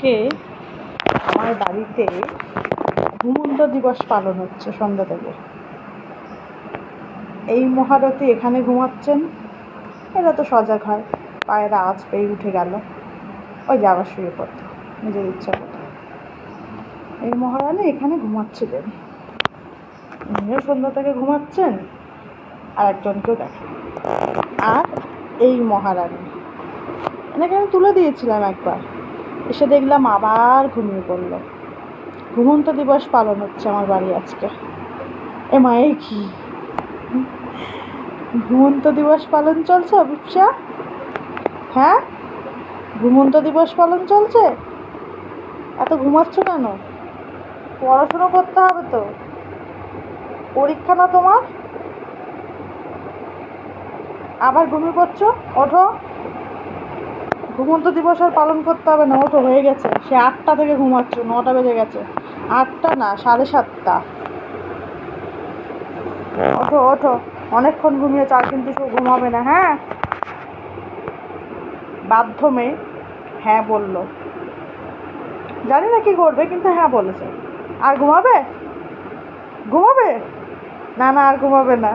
আজকে আমার বাড়িতে ঘুমন্ত দিবস পালন হচ্ছে সন্ধ্যা থেকে। এই মহারথী এখানে ঘুমাচ্ছেন, এরা তো সজাগ হয়, পায়েরা আজ পেয়ে উঠে গেল, ওই যে আবার শুয়ে পড়ত নিজের ইচ্ছা মতো। এই মহারানী এখানে ঘুমাচ্ছিলেন, উনিও সন্ধ্যা থেকে ঘুমাচ্ছেন, আর একজনকেও দেখেন। আর এই মহারানী এনাকে আমি তুলে দিয়েছিলাম একবার, এসে দেখলাম আবার ঘুমিয়ে পড়লো। ঘুমন্ত দিবস পালন হচ্ছে আমার বাড়ি আজকে। এ মায়ে কি ঘুমন্ত দিবস পালন চলছে অভিপ্সা? হ্যাঁ, ঘুমন্ত দিবস পালন চলছে? এত ঘুমাচ্ছ কেন? পড়াশুনো করতে হবে তো, পরীক্ষা না তোমার? আবার ঘুমিয়ে পড়ছো? ওঠো, ঘুমন্ত দিবস আর পালন করতে হবে না, ওঠো, হয়ে গেছে। সে 8টা থেকে ঘুমাচ্ছ, 9টা বেজে গেছে। 8টা না, 7:30। ওঠো ওঠো, অনেকক্ষণ ঘুমিয়েছ, আর কিন্তু সব ঘুমাবে না। হ্যাঁ, বাধ্য মেয়ে হ্যাঁ বললো, জানি না কি করবে, কিন্তু হ্যাঁ বলেছে। আর ঘুমাবে? ঘুমাবে না? না, আর ঘুমাবে না।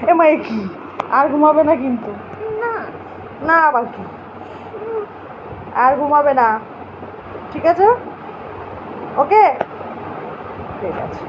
এ মায়ে কি, আর ঘুমাবে না কিন্তু? না, আবার কি, আর ঘুমাবে না? ঠিক আছে, ওকে, ঠিক আছে।